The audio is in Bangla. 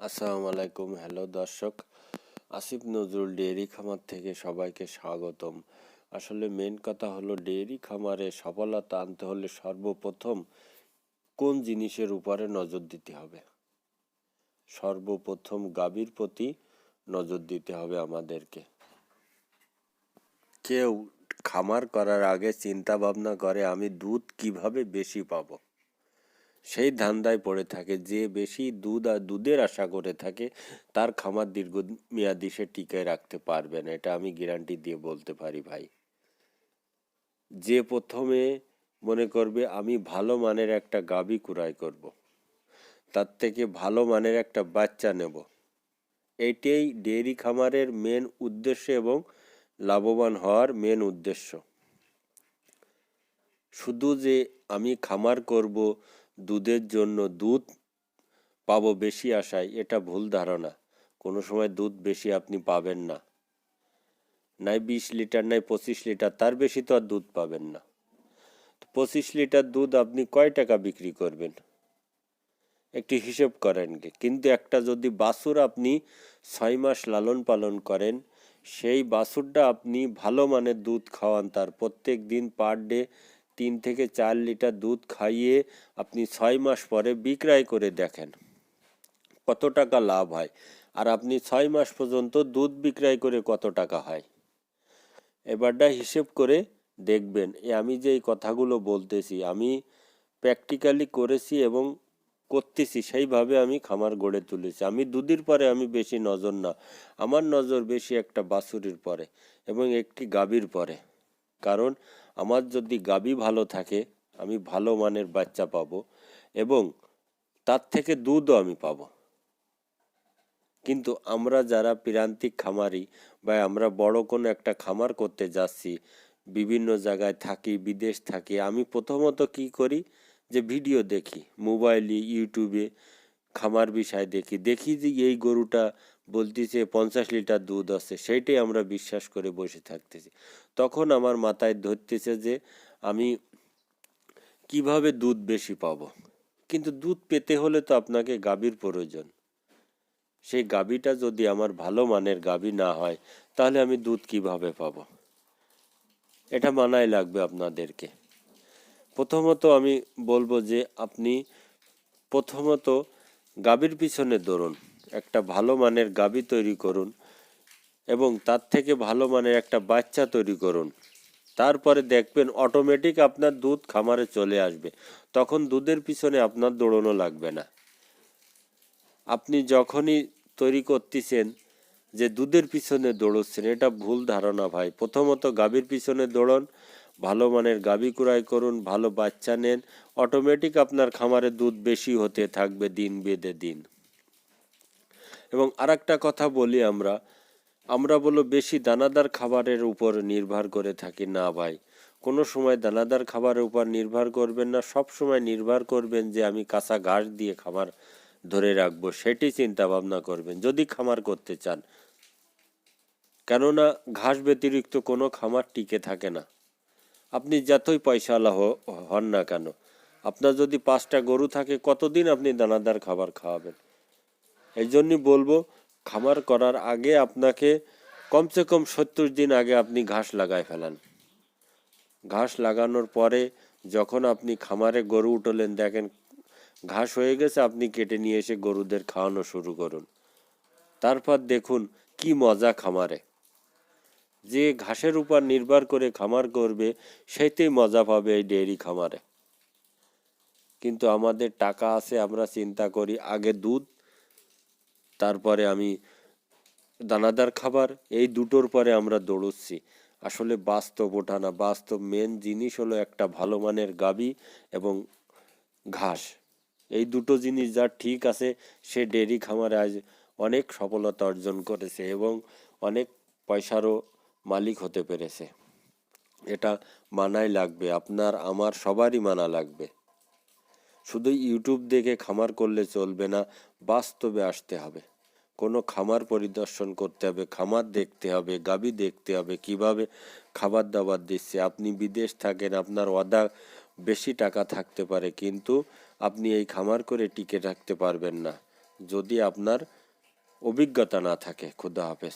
আসসালামু আলাইকুম। হ্যালো দর্শক, আসিফ নজরুল ডেয়ারি খামার থেকে সবাইকে স্বাগতম। আসলে মেন কথা হলো, ডেয়ারি খামারে সফলতা আনতে হলে সর্বপ্রথম কোন জিনিসের উপরে নজর দিতে হবে? সর্বপ্রথম গাভীর প্রতি নজর দিতে হবে আমাদেরকে। কেউ খামার করার আগে চিন্তা ভাবনা করে আমি দুধ কিভাবে বেশি পাবো, সেই ধান্দায় পড়ে থাকে। যে বেশি দুধ আর দুধের আশা করে থাকে তার খামার দীর্ঘমেয়াদী সে টিকায় রাখতে পারবে না, এটা আমি গ্যারান্টি দিয়ে বলতে পারি ভাই। যে প্রথমে মনে করবে আমি ভালো মানের একটা গাভী কুড়াই করব, তার থেকে ভালো মানের একটা বাচ্চা নেব, এইটাই ডেয়ারি খামারের মেন উদ্দেশ্য এবং লাভবান হওয়ার মেন উদ্দেশ্য। শুধু যে আমি খামার করব দুধের জন্য, দুধ পাবো বেশি আশায়, এটা ভুল ধারণা। কোনো সময় দুধ বেশি আপনি পাবেন না, নাই 20 লিটার নাই 25 লিটার, তার বেশি তো আর দুধ পাবেন না। 25 লিটার দুধ আপনি কয় টাকা বিক্রি করবেন একটি হিসেব করেন গে। কিন্তু একটা যদি বাছুর আপনি 6 মাস লালন পালন করেন, সেই বাছুরটা আপনি ভালো মানের দুধ খাওয়ান, তার প্রত্যেক দিন পার ডে 3 থেকে 4 লিটার দুধ খাইয়ে আপনি 6 মাস পরে বিক্রয় করে দেখেন কত টাকা লাভ হয়। আর আপনি 6 মাস পর্যন্ত দুধ বিক্রয় করে কত টাকা হয়, এবারটা হিসেব করে দেখবেন। আমি যে এই কথাগুলো বলতেছি আমি প্র্যাকটিক্যালি করেছি এবং করতেছি, সেইভাবে আমি খামার গড়ে তুলেছি। আমি দুধের পরে আমি বেশি নজর না, আমার নজর বেশি একটা বাছুরির পরে এবং একটি গাভীর পরে। কারণ আমার যদি গাভী ভালো থাকে আমি ভালো মানের বাচ্চা পাবো এবং তার থেকে দুধও আমি পাবো। কিন্তু আমরা যারা প্রান্তিক খামারি বা আমরা বড় কোনো একটা খামার করতে যাচ্ছি, বিভিন্ন জায়গায় থাকি, বিদেশ থাকি, আমি প্রথমত কি করি যে ভিডিও দেখি, মোবাইলে ইউটিউবে খামার বিষয় দেখি, দেখি যে এই গরুটা বলতেছে 50 লিটার দুধ আছে, সেইটাই আমরা বিশ্বাস করে বসে থাকতেছি। তখন আমার মাথায় ধরতেছে যে আমি কিভাবে দুধ বেশি পাবো। কিন্তু দুধ পেতে হলে তো আপনাকে গাভীর প্রয়োজন। সেই গাভীটা যদি আমার ভালো মানের গাভী না হয় তাহলে আমি দুধ কিভাবে পাবো, এটা মানায় লাগবে আপনাদেরকে। প্রথমত আমি বলবো যে আপনি প্রথমত গাভীর পিছনে দৌড়ুন, একটা ভালো মানের গাভী তৈরি করুন এবং তার থেকে ভালো মানের একটা বাচ্চা তৈরি করুন। তারপরে দেখবেন অটোমেটিক আপনার দুধ খামারে চলে আসবে, তখন দুধের পিছনে আপনার দৌড়ানো লাগবে না। আপনি যখনই তৈরি করতেছেন যে দুধের পিছনে দৌড়চ্ছেন, এটা ভুল ধারণা ভাই। প্রথমত গাভীর পিছনে দৌড়ন, ভালো মানের গাভী ক্রয় করুন, ভালো বাচ্চা নেন, অটোমেটিক আপনার খামারে দুধ বেশি হতে থাকবে দিন বেঁধে দিন। এবং আরেকটা কথা বলি, আমরা বলো বেশি দানাদার খাবারের উপর নির্ভর করে থাকি না ভাই। কোনো সময় দানাদার খাবারের উপর নির্ভর করবেন না, সব সময় নির্ভর করবেন যে আমি কাঁচা ঘাস দিয়ে খামার ধরে রাখবো, সেটি চিন্তা ভাবনা করবেন যদি খামার করতে চান। কেননা ঘাস ব্যতিরিক্ত কোনো খামার টিকে থাকে না। আপনি যতই পয়সাওয়ালা হন না কেন, আপনার যদি 5টা গরু থাকে কতদিন আপনি দানাদার খাবার খাওয়াবেন? এই জন্যই বলবো, খামার করার আগে আপনাকে কমসে কম 70 দিন আগে আপনি ঘাস লাগায় ফেলান। ঘাস লাগানোর পরে যখন আপনি খামারে গরু উঠলেন, দেখেন ঘাস হয়ে গেছে, আপনি কেটে নিয়ে এসে গরুদের খাওয়ানো শুরু করুন। তারপর দেখুন কি মজা খামারে। যে ঘাসের উপর নির্ভর করে খামার করবে সেইতেই মজা পাবে এই ডেয়ারি খামারে। কিন্তু আমাদের টাকা আছে, আমরা চিন্তা করি আগে দুধ, তারপরে আমি দানাদার খাবার, এই দুটোর পরে আমরা দৌড়চ্ছি। আসলে বাস্তব ওঠা না, বাস্তব মেন জিনিস হলো একটা ভালো মানের গাভী এবং ঘাস। এই দুটো জিনিস যার ঠিক আছে সে ডেয়ারি খামারে আজ অনেক সফলতা অর্জন করেছে এবং অনেক পয়সারও মালিক হতে পেরেছে। এটা মানাই লাগবে, আপনার আমার সবারই মানা লাগবে। শুধু ইউটিউব দেখে খামার করলে চলবে না, বাস্তবে আসতে হবে। কোনো খামার পরিদর্শন করতে হবে, খামার দেখতে হবে, গাভী দেখতে হবে কিভাবে খাবার দাবার দিচ্ছে। আপনি বিদেশ থাকেন, আপনার বেশি টাকা থাকতে পারে, কিন্তু আপনি এই খামার করে টিকে থাকতে পারবেন না যদি আপনার অভিজ্ঞতা না থাকে। খুদা হাফেজ।